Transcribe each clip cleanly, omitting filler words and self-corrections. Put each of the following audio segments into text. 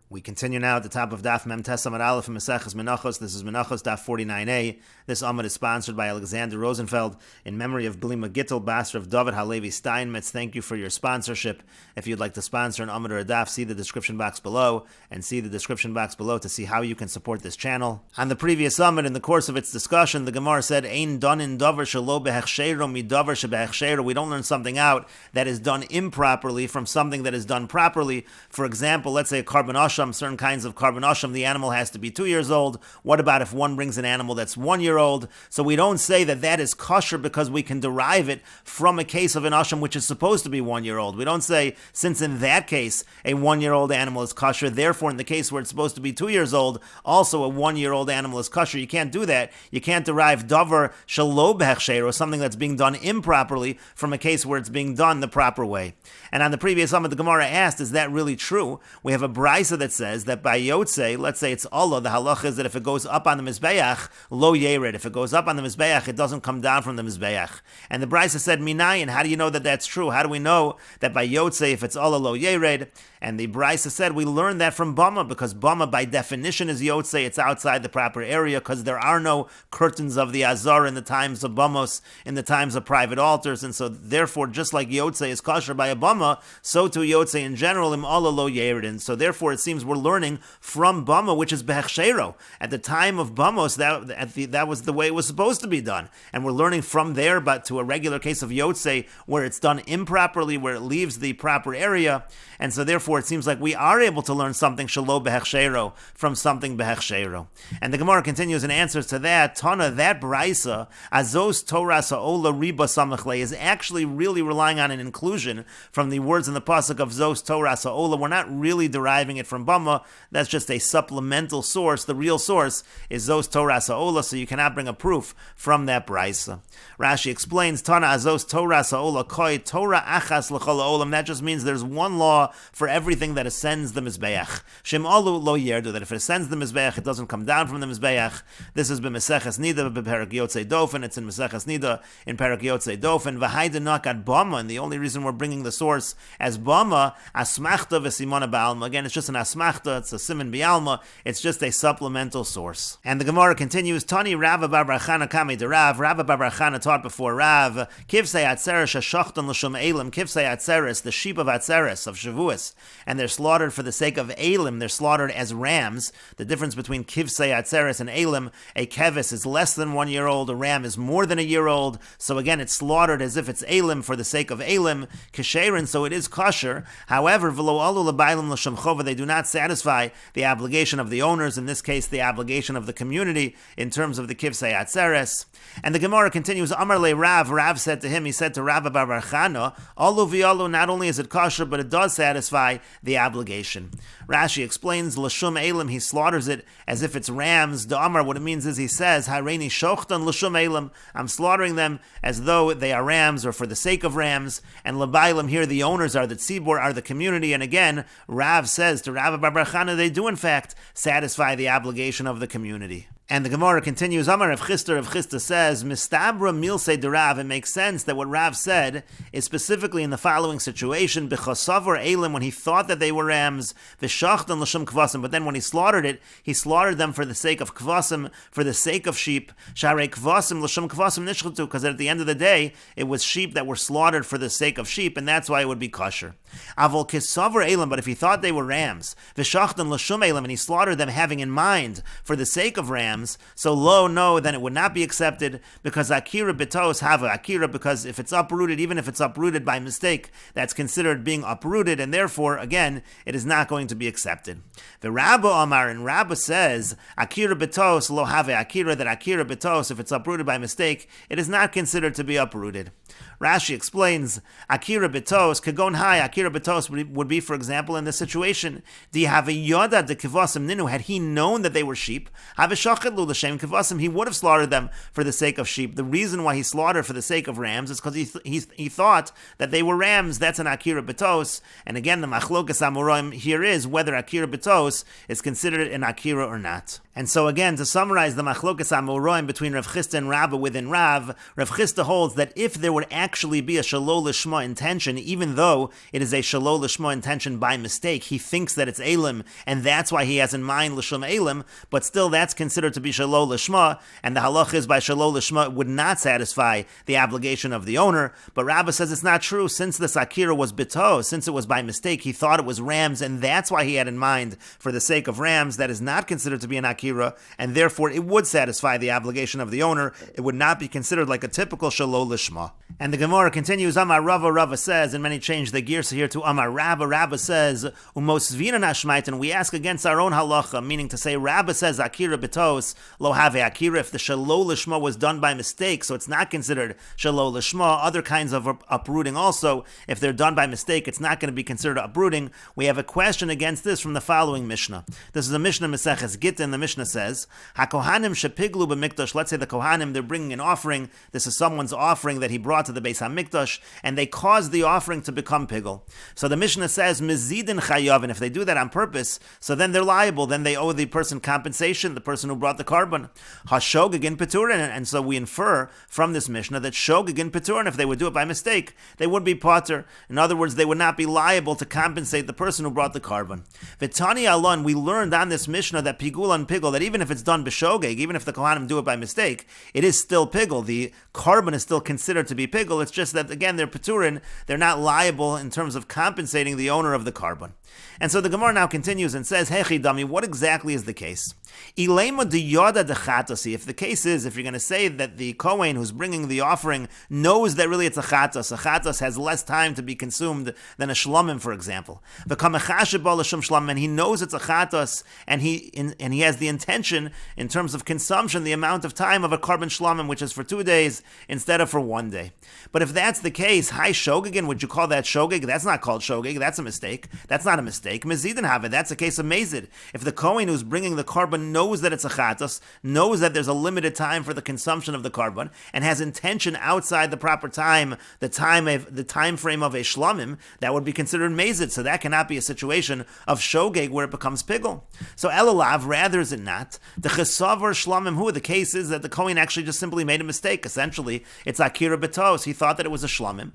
We continue now at the top of Daf Mem Tes Amud Aleph and Meseches Menachos. This is Menachos Daf 49a. This Amud is sponsored by Alexander Rosenfeld in memory of Blima Gittel, Basra of David Halevi Steinmetz. Thank you for your sponsorship. If you'd like to sponsor an Amud or a Daf, see the description box below and see the description box below to see how you can support this channel. On the previous Amud, in the course of its discussion, the Gemara said, Ein donin davar shelo behechshero mi davar shebehechshero. We don't learn something out that is done improperly from something that is done properly. For example, let's say a carbon certain kinds of carbon asham, the animal has to be 2 years old. What about if one brings an animal that's 1 year old? So we don't say that that is kosher because we can derive it from a case of an asham which is supposed to be 1 year old. We don't say, since in that case a 1 year old animal is kosher, therefore in the case where it's supposed to be 2 years old, also a 1 year old animal is kosher. You can't do that. You can't derive davar shelo behechsher, or something that's being done improperly, from a case where it's being done the proper way. And on the previous Amud, the Gemara asked, is that really true? We have a brisa that says that by Yotzei, let's say it's Allah, the halacha is that if it goes up on the Mizbeach, lo yered. If it goes up on the Mizbeach, it doesn't come down from the Mizbeach. And the brisa said, Minayin, how do you know that that's true? How do we know that by Yotzei, if it's Allah, lo yered? And the brisa said, we learned that from Bama, because Bama by definition is Yotzei, it's outside the proper area, because there are no curtains of the Azar in the times of Bamos, in the times of private altars, and so therefore, just like Yotzei is kosher by a Bama, so too Yotzei in general, im Allah lo yered. So therefore it seems we're learning from Bama, which is behechshero. At the time of Bamos, that was the way it was supposed to be done. And we're learning from there, but to a regular case of Yotzei, where it's done improperly, where it leaves the proper area. And so therefore it seems like we are able to learn something shelo behechshero from something behechshero. And the Gemara continues in answers to that, Tana, that brisa, azos Torah sa'ola riba samachle, is actually really relying on an inclusion from the words in the pasuk of zos Torah sa'ola. We're not really deriving it from Bama. That's just a supplemental source. The real source is zos Torah sa'ola, so you cannot bring a proof from that brisa. Rashi explains, Tana azos Torah sa'ola koi Torah achas l'chol olam. That just means there's one law for everything that ascends the Mizbeach. Shem alu lo yerdu, that if it ascends the Mizbeach, it doesn't come down from the Mizbeach. This is Meseches Nida, Perak Yotzei Dofen. It's in Meseches Nida, in Perak Yotzei Dofen. V'haida nakat Bama, and the only reason we're bringing the source as Bama, asmachta v'simona ba'alma. Again, it's just an asmachta, it's a siman bi'alma, it's just a supplemental source. And the Gemara continues, Tani Rava bar bar Chana kami de Rav. Rava bar bar Chana taught before Rav, Kivsei Atzeres shashachtan l'shum elim, Kivsei Atzeres, the sheep of Atzeres, of Shavuos, and they're slaughtered for the sake of elim, they're slaughtered as rams. The difference between Kivsei Atzeres and elim, a kevis is less than 1 year old, a ram is more than a year old, so again it's slaughtered as if it's elim for the sake of elim, kesherin, so it is kosher. However, v'lo alu l'bailim l'shem chova, they do not satisfy the obligation of the owners, in this case the obligation of the community, in terms of the Kivsei Atzeres. And the Gemara continues, Amar le Rav, Rav said to him, he said to Rav bar bar Chana, alu v'alu, not only is it kosher, but it does satisfy the obligation. Rashi explains, l'shum elim, he slaughters it as if it's rams. The Amar, what it means is he says, Hareini shochtan l'shum elim, I'm slaughtering them as though they are rams or for the sake of rams. And l'bailim, here the owners are the tzibor, are the community. And again, Rav says to Rav bar bar Chana, they do in fact satisfy the obligation of the community. And the Gemara continues, Amar Rav Chisda says, Mistabra milse de Rav, it makes sense that what Rav said is specifically in the following situation, B'chosavar elim, when he thought that they were rams, V'shachtan l'shum kvasim, but then when he slaughtered them for the sake of kvasim, for the sake of sheep, Sharei kvasim l'shum kvasim nishchatu, because at the end of the day, it was sheep that were slaughtered for the sake of sheep, and that's why it would be kosher. Avol kisavar elim, but if he thought they were rams, V'shachtan l'shum elim, and he slaughtered them having in mind for the sake of rams, so lo, no, then it would not be accepted, because akira betos have akira, because if it's uprooted, even if it's uprooted by mistake, that's considered being uprooted, and therefore, again, it is not going to be accepted. The Rabba Amar, and Rabba says, akira betos lo have akira, that akira betos, if it's uprooted by mistake, it is not considered to be uprooted. Rashi explains, akira betos, kagon hai, akira betos would be, for example, in this situation, di have yoda de kivasim ninu, had he known that they were sheep, have Shachadlu l'shem kevasim, he would have slaughtered them for the sake of sheep. The reason why he slaughtered for the sake of rams is because he thought that they were rams. That's an akira betos. And again, the machlokas amoraim here is whether akira betos is considered an akira or not. And so again, to summarize the machlokas amoraim between Rav Chisda and Rabba within Rav Chisda holds that if there would actually be a shalol lishma intention, even though it is a shalol lishma intention by mistake, he thinks that it's elim, and that's why he has in mind l'shum elim, but still that's considered to be shalol lishma, and the halach is by shalol lishma would not satisfy the obligation of the owner. But Rabba says it's not true. Since this akira was bito, since it was by mistake, he thought it was rams, and that's why he had in mind for the sake of rams. That is not considered to be an akira, and therefore it would satisfy the obligation of the owner. It would not be considered like a typical shalol lishma. And the Gemara continues, Amar Rava says, and many change the gears here to Amar Rabba says, Umosvina nashmait, and we ask against our own halacha, meaning to say, Rabba says, Akira betos, lo have Akira, if the shalol lishma was done by mistake, so it's not considered shalol lishma. Other kinds of uprooting also, if they're done by mistake, it's not going to be considered uprooting. We have a question against this from the following Mishnah. This is a Mishnah Meseches Gittin. The Mishnah says, HaKohanim shepiglu b'mikdash, let's say the Kohanim, they're bringing an offering. This is someone's offering that he brought to the Beis HaMikdash, and they caused the offering to become pigul. So the Mishnah says, Mizidin chayav, and if they do that on purpose, so then they're liable, then they owe the person compensation, the person who brought the carbon. Hashogegin peturin, and so we infer from this Mishnah that shogegin peturin, if they would do it by mistake, they would be pater. In other words, they would not be liable to compensate the person who brought the carbon. V'tani alon, we learned on this Mishnah that pigul on pigul, that even if it's done b'shogeg, even if the Kohanim do it by mistake, it is still pigul. The carbon is still considered to be pigul. It's just that, again, they're peturin, they're not liable in terms of compensating the owner of the carbon. And so the Gemara now continues and says, Hechi Dami, what exactly is the case? Ilema diyoda dechatasi. If the case is, if you're going to say that the Kohen who's bringing the offering knows that really it's a chatas has less time to be consumed than a shlomim, for example. And he knows it's a chatas, and he has the intention in terms of consumption, the amount of time of a carbon shlomim, which is for 2 days instead of for 1 day. But if that's the case, hi shogegin, would you call that shogeg? That's not called shogeg. That's a mistake. That's not a mistake. Mezidin have it. That's a case of mezid. If the Kohen who's bringing the carbon knows that it's a chatas, knows that there's a limited time for the consumption of the carbon, and has intention outside the proper time, the time frame of a shlomim, that would be considered mezid. So that cannot be a situation of shogeg where it becomes pigul. So elalav, rather is it not? The chesavar shlomim hu, the case is that the Kohen actually just simply made a mistake. Essentially, it's akira betos. He thought that it was a shlomim.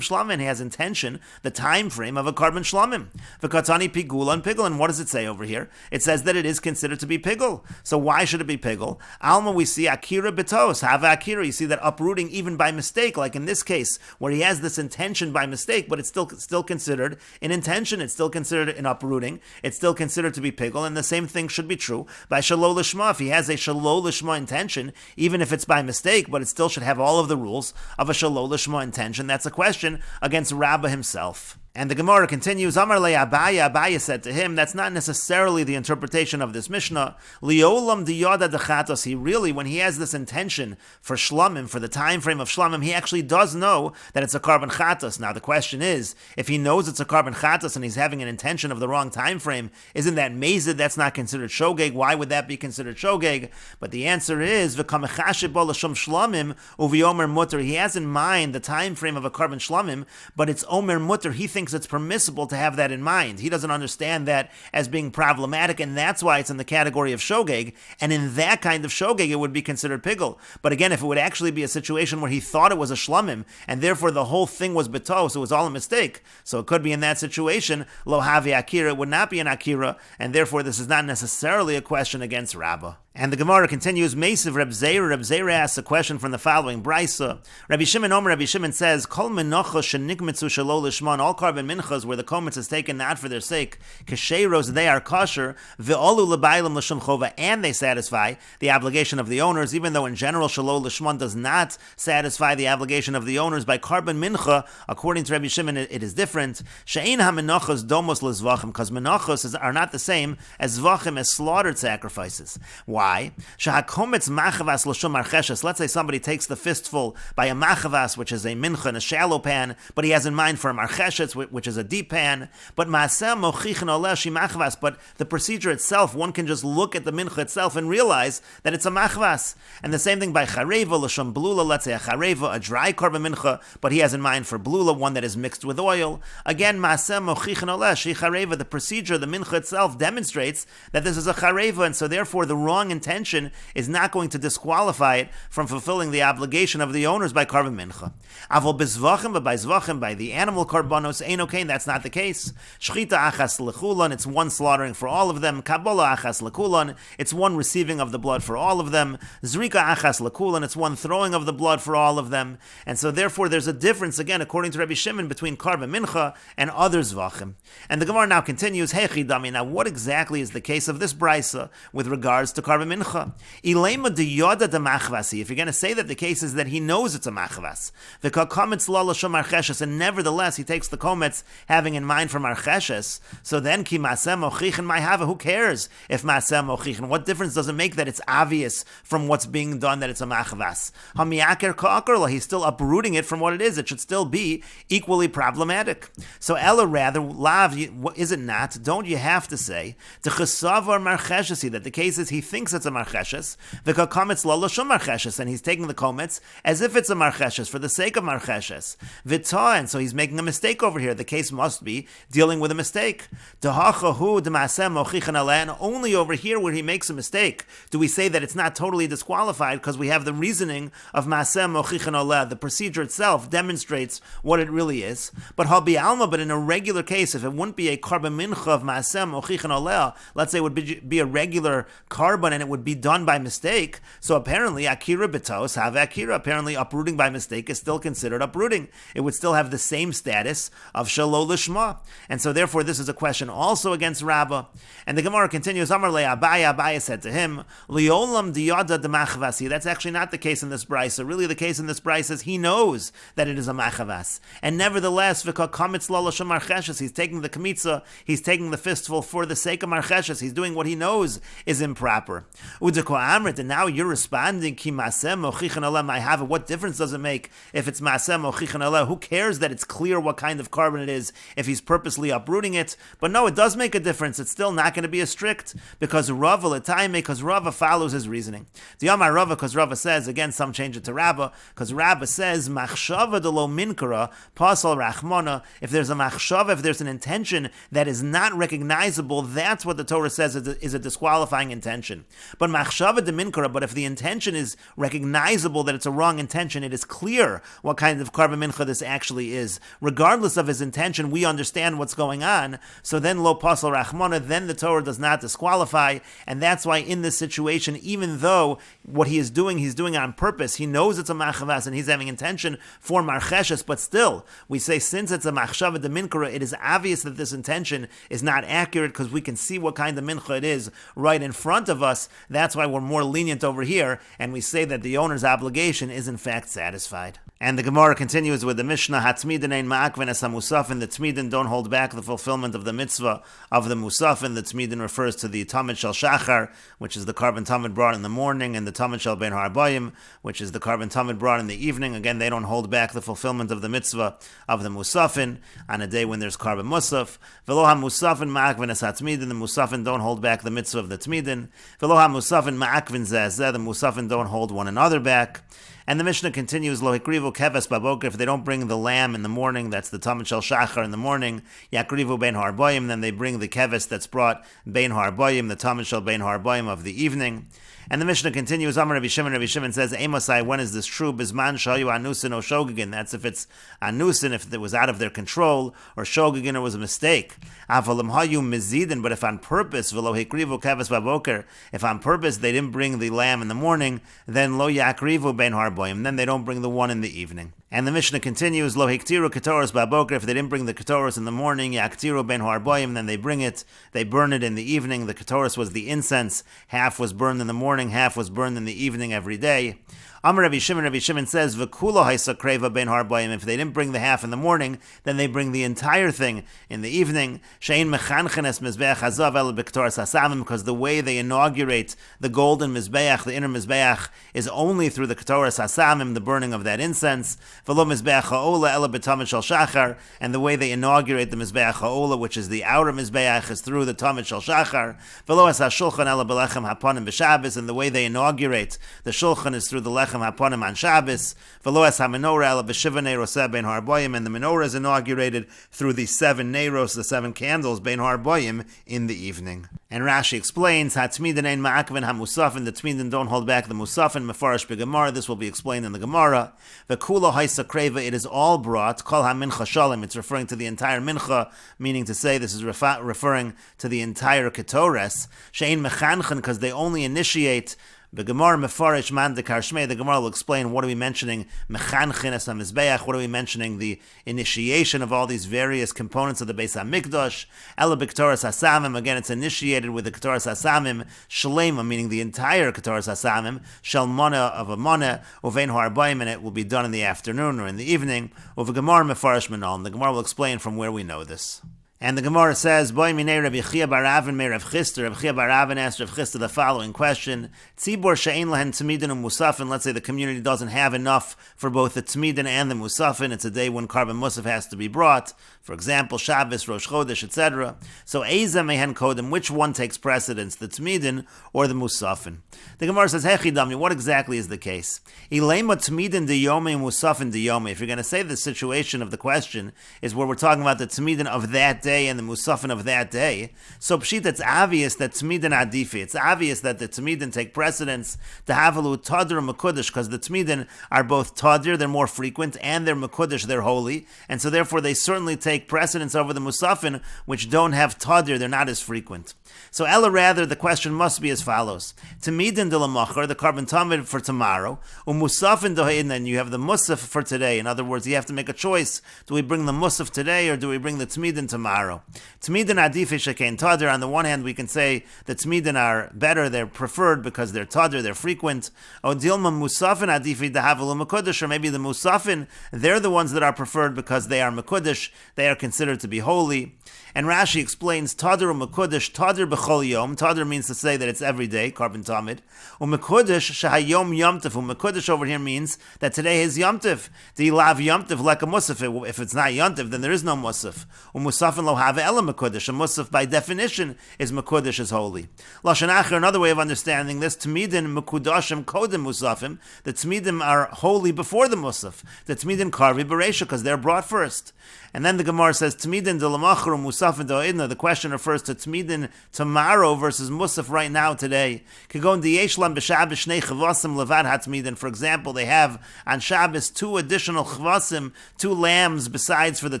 And he has intention, the time frame of a carbon shlomim. V'katani pigul on pigul. And what does it say over here? It says that it is considered to be pigul. So why should it be pigul? Alma, we see akira betos, have akira. You see that uprooting even by mistake, like in this case, where he has this intention by mistake, but it's still considered an intention. It's still considered an uprooting. It's still considered to be pigul. And the same thing should be true by shalol lishma. If he has a shalol lishma intention, even if it's by mistake, but it still should have all of the rules of a shalol lishma intention. That's a question against Rabbah himself. And the Gemara continues, Amar le Abaya said to him, that's not necessarily the interpretation of this Mishnah. Liolam diyada dechatos, he really, when he has this intention for shlomim, for the time frame of shlomim, he actually does know that it's a carbon chatos. Now the question is, if he knows it's a carbon chatos and he's having an intention of the wrong time frame, isn't that mezid? That's not considered shogeg. Why would that be considered shogeg? But the answer is, v'kamechashe bo l'shum shlomim uv'yomer mutter. He has in mind the time frame of a carbon shlomim, but it's omer mutter. He thinks it's permissible to have that in mind. He doesn't understand that as being problematic, and that's why it's in the category of shogeg. And in that kind of shogeg, it would be considered pigul. But again, if it would actually be a situation where he thought it was a shlomim, and therefore the whole thing was betos, it was all a mistake. So it could be in that situation, lo havi akira, it would not be an akira, and therefore this is not necessarily a question against Rabbah. And the Gemara continues, Mesiv Reb Zeira asks a question from the following Brisa. Rabbi Shimon says, Kol menachos shenikmitzu shelo lishman, all carbon minchas where the komitz is taken not for their sake, kasheiros, they are kosher, ve'olu lebaylam l'shum chova, and they satisfy the obligation of the owners, even though in general shelo lishman does not satisfy the obligation of the owners. By carbon mincha, according to Rabbi Shimon, it is different. She'ein ha-menachos domos l'zvachim, because menachos are not the same as zvachim, as slaughtered sacrifices. Why? Why? Shahakometz machavas l'shum marcheshes. Let's say somebody takes the fistful by a machavas, which is a mincha in a shallow pan, but he has in mind for a marcheshes, which is a deep pan. But maaseh mochichin oleh shi machavas. But the procedure itself, one can just look at the mincha itself and realize that it's a machavas. And the same thing by chareva l'shum blula. Let's say a chareva, a dry korban mincha, but he has in mind for blula, one that is mixed with oil. Again, maaseh mochichin oleh shi chareva. The procedure, the mincha itself, demonstrates that this is a chareva, and so therefore the wrong intention is not going to disqualify it from fulfilling the obligation of the owners by korban mincha. Avol bezvachim, but by zvachim, by the animal korbanos, ein okain, that's not the case. Shchita achas lekulan, it's one slaughtering for all of them. Kabbalah achas lekulan, it's one receiving of the blood for all of them. Zrika achas lekulan, it's one throwing of the blood for all of them. And so therefore there's a difference, again, according to Rabbi Shimon, between korban mincha and other zvachim. And the Gemara now continues, Hechi dami, now what exactly is the case of this brisa with regards to korban mincha? Ilema de yoda de machvasi. If you're going to say that the case is that he knows it's a machvas, the kakometz la l'shum marcheshes, and nevertheless he takes the kometz having in mind for marcheshes, so then ki maseh mochichin ma'hava, who cares if maseh mochichin? What difference does it make that it's obvious from what's being done that it's a machvas? Hamiaker ka'akerla, he's still uprooting it from what it is. It should still be equally problematic. So ella rather, lav, is it not? Don't you have to say to chesavar marcheshesi, that the case is he thinks it's a marcheshes, the kakometz la l'shum marcheshes, and he's taking the kometz as if it's a marcheshes for the sake of marcheshes. V'ta, and so he's making a mistake over here. The case must be dealing with a mistake. Dehachahu demaseh mochichin aleh, and only over here where he makes a mistake do we say that it's not totally disqualified, because we have the reasoning of maseh mochichin aleh. The procedure itself demonstrates what it really is. But habi alma, but in a regular case, if it wouldn't be a korban mincha of maseh mochichin aleh, let's say it would be a regular korban and it would be done by mistake, so apparently akira betos have akira, apparently uprooting by mistake is still considered uprooting. It would still have the same status of shelo lishma, and so therefore this is a question also against Rabbah. And the Gemara continues, Amar le Abaya, Abaya said to him, Liolam diyada de machavasi. That's actually not the case in this brisa. Really the case in this brisa is he knows that it is a machavas, and nevertheless v'kakamitz la l'shum marcheshes, he's taking the kamitza, he's taking the fistful for the sake of marcheshes, he's doing what he knows is improper. Udeko amrit, and now you're responding, ki maseh mochichin aleh ma'hava. What difference does it make if it's maseh mochichin aleh? Who cares that it's clear what kind of korban it is if he's purposely uprooting it? But no, it does make a difference. It's still not going to be as strict, because Rava l'taime, because Rava follows his reasoning. The Amar Rava, because Rava says, again, some change it to Rabbah, because Rabbah says, machshava de lo minkara, pasal rachmana. If there's a machshava, if there's an intention that is not recognizable, that's what the Torah says is a disqualifying intention. But machshava de minkara, but if the intention is recognizable that it's a wrong intention, it is clear what kind of korban mincha this actually is. Regardless of his intention, we understand what's going on. So then lo pasal rachmana, then the Torah does not disqualify, and that's why in this situation, even though what he is doing, he's doing on purpose, he knows it's a machavas and he's having intention for marcheshes, but still, we say since it's a machshava de minkara, it is obvious that this intention is not accurate, because we can see what kind of mincha it is right in front of us. That's why we're more lenient over here, and we say that the owner's obligation is in fact satisfied. And the Gemara continues with the Mishnah, Hatzmidin ein ma'akven es hamusafin, the Tzmidin don't hold back the fulfillment of the mitzvah of the musafin. The Tzmidin refers to the Tamid Shel Shachar, which is the korban Tamid brought in the morning, and the Tamid Shel Ben Harbayim, which is the korban Tamid brought in the evening. Again, they don't hold back the fulfillment of the mitzvah of the musafin on a day when there's korban musaf. V'lo ha-musafin ma'akven es hatzmidin, the musafin don't hold back the mitzvah of the Tzmidin. V'lo ha-musafin ma'akven zeh, the musafin don't hold one another back. And the Mishnah continues, Lo hikrivu keves baboker, if they don't bring the lamb in the morning, that's the Tamid Shel Shachar in the morning, yakrivu bein harboyim, then they bring the keves that's brought bein harboyim, the Tamid Shel bein harboyim of the evening. And the Mishnah continues, Amar Rabbi Shimon says, Amosai, when is this true? Bisman shayu anusin o shogegin. That's if it's anusin, if it was out of their control, or shogegin, it was a mistake. Avalim hayu mizidin, but if on purpose, v'lo hikrivu keves baboker, if on purpose they didn't bring the lamb in the morning, then lo yakrivu bein harboyim, then they don't bring the one in the evening. And the Mishnah continues, Lo hiktiru ketoros ba'boker, if they didn't bring the ketoros in the morning, yaktiru ben harboyim, then they burn it in the evening. The ketoros was the incense, half was burned in the morning, half was burned in the evening every day. Amar Rabbi Shimon says, V'kulo haisa kreva ben harboyim, if they didn't bring the half in the morning, then they bring the entire thing in the evening. Shein mechanchen es mizbeach hazav el b'ketoros hasamim, because the way they inaugurate the golden mizbeach, the inner mizbeach, is only through the ketoros hasamim, the burning of that incense. V'lo mizbeach ha'ola ela b'tamid shel shachar, and the way they inaugurate the mizbeach ha'ola, which is the outer mizbeach, is through the tamid shel shachar. V'lo es ha'shulchan ela b'lechem haponim b'shabbos, and the way they inaugurate the shulchan is through the lechem haponim on Shabbos. V'lo es ha'menorah ela b'shiva neiros ben harboyim, and the menorah is inaugurated through the 7 neiros, the 7 candles ben harboyim, in the evening. And Rashi explains, Hatzmidin ein ma'akvin ha'musafin, the Tzmidin don't hold back the musafin, mefarish b'gemara, this will be explained in the Gemara. V'kulo haisa kreva, it is all brought, kol ha'mincha shalim, it's referring to the entire mincha, meaning to say this is referring to the entire ketores. She'ein mechanchen, because they only initiate the Gemara mefarish man dekar shmei. The Gemara will explain what are we mentioning mechanchen es hamizbeach. What are we mentioning the initiation of all these various components of the Beis Hamikdash. Ela b'ketoras hasamim. Again, it's initiated with the ketoras hasamim shlema, meaning the entire ketoras hasamim. Shalmana of a mana uvein harbaim, and it will be done in the afternoon or in the evening. Uve Gemara mefarish manon. The Gemara will explain from where we know this. And the Gemara says, Boy minei Rabbi Chia bar Avin me Rav Chisda. Rabbi Chia bar Avin asked Rav Chisda the following question: Tzibor she'ein lahen tzmidin and musafin. Let's say the community doesn't have enough for both the tzmidin and the musafin. It's a day when carbon musaf has to be brought. For example, Shabbos, Rosh Chodesh, etc. So Eza mehen kodem, which one takes precedence, the tzmidin or the musafin? The Gemara says, Hechidami, what exactly is the case? Ilema tzmidin de yomi and musafin de yomi. If you're going to say the situation of the question is where we're talking about the tzmidin of that day and the musafin of that day, so pshit, it's obvious that tzmidin adifi. It's obvious that the tzmidin take precedence to havalu tadir and mekudesh, because the tzmidin are both tadir, they're more frequent, and they're mekudesh, they're holy, and so therefore they certainly take precedence over the musafin, which don't have tadir, they're not as frequent. So ella, rather, the question must be as follows: Tzmidin de lamachar, the carbon tamid for tomorrow, musafin dohein, and you have the musaf for today. In other words, you have to make a choice: do we bring the musaf today or do we bring the tzmidin tomorrow? Tzmidin adifi shekein tadir. On the one hand, we can say the tzmidin are better, they're preferred because they're tadir, they're frequent. O dilma musafin adifi dehavalu mekudesh, or maybe the musafin, they're the ones that are preferred because they are mekudesh, they are considered to be holy. And Rashi explains, Tadir u'mekudesh, Tadir b'chol yom. Tadir means to say that it's every day, carbon tamid. U'mekudesh shehayom yomtiv. U'mekudesh over here means that today is yomtiv. Di'lav yomtiv like a musaf. If it's not yomtiv, then there is no musaf. U'musafin lo have ela mekudesh. A musaf by definition is mekudesh, is holy. Lashon acher, another way of understanding this, Tmidin mekudashim kodem musafim. The Tmidim are holy before the musaf. The Tmidin karvi bereisha, because they're brought first. And then the Gemara says, Tmidin de lamachar musafin do'idna. The question refers to Tmidin tomorrow versus musaf right now, today. Kagon diyesh lam b'Shabbos shnei chavasim levad hatmidin. For example, they have on Shabbos 2 additional chavasim, 2 lambs besides for the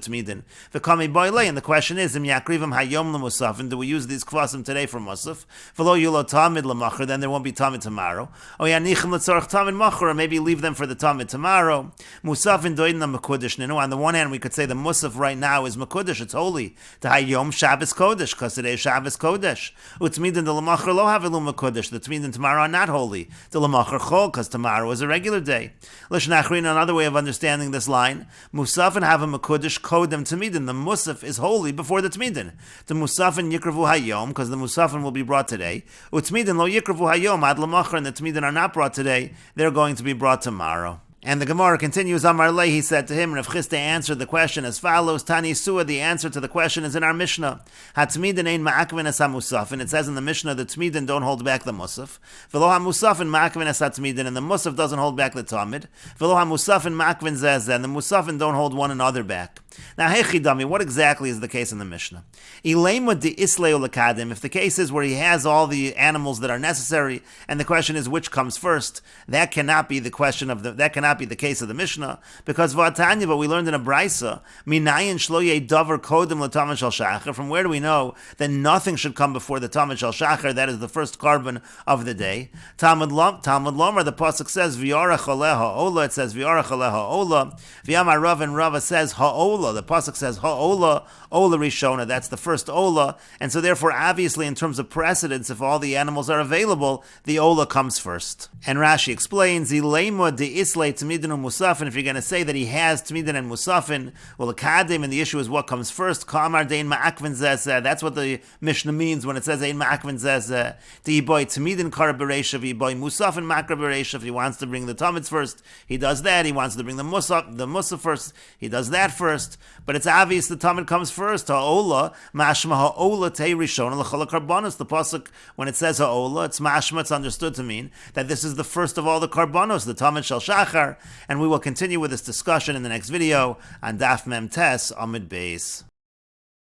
Tmidin. V'kami boile, and the question is, im yakrivim hayom lemusafin. Do we use these chavasim today for musaf? V'lo yulo tamid lamachar, then there won't be tamid tomorrow. O yanichem letzorach tamid machar, or maybe leave them for the tamid tomorrow. Musafin do'idna mekudesh nenu. On the one hand, we could say the musaf right now is mekudesh, it's holy. The hayom Shabbos kodesh, because today is Shabbos kodesh. U'tzmidin de lamachar lo havilu mekudesh. The tzmidin tomorrow are not holy. The lamachar chol, because tomorrow is a regular day. Lishon achrin, another way of understanding this line, musafin have a mekudesh kodem tzmidin. The musaf is holy before the tzmidin. The musafin yikravu hayom, because the musafin will be brought today. U'tzmidin lo yikravu hayom ad lamachar, and the tzmidin are not brought today. They're going to be brought tomorrow. And the Gemara continues, Amar Lei, he said to him, Rav Chisda answered the question as follows, Tani Sua, the answer to the question is in our Mishnah. Hatzmidin ein ma'akvin es ha-musafin. It says in the Mishnah, the Tzmidin don't hold back the musaf. V'lo ha-musafin ma'akvin es ha-tzmidin, and the musaf doesn't hold back the tamid. V'lo ha-musafin ma'akvin zeh, and the musafin don't hold one another back. Now, Hechidami, what exactly is the case in the Mishnah? Ilema de Isleo Lakadim, if the case is where he has all the animals that are necessary, and the question is which comes first, that cannot be the case of the Mishnah, because Vatanya, but we learned in a Brisa, Minayin Shloye Dover Kodim L'Tamid Shal Shachar, from where do we know that nothing should come before the Tamid Shal Shachar, that is the first carbon of the day? Talmud Lomar, the pasuk says V'yarach Aleha Ola. It says V'yarach Aleha Ola. V'yamar Rav, and Rava says Ha'ola. The pasuk says Ha'ola, Ola Rishona. That's the first Ola, and so therefore, obviously, in terms of precedence, if all the animals are available, the Ola comes first. And Rashi explains Ilema de Islay Tamidin and Musafin. If you're going to say that he has Tamidin and Musafin, well, the Kadim, and the issue is what comes first. Kamar Dein Ma'akvin Zeh. That's what the Mishnah means when it says Ein Ma'akvin Zeh. The boy Tamidin Kar Bereshav, boy Musafin Makra Bereshav. He wants to bring the Tamids first, he does that. He wants to bring the Musaf first, he does that first. But it's obvious the Tamid comes first. Ha'ola, mashma ha'ola tei rishon l'chol karbanos. The pasuk, when it says ha'ola, it's mashma, it's understood to mean that this is the first of all the karbanos, the Tamid shel shachar. And we will continue with this discussion in the next video on Daf Mem Tes Amud Beis.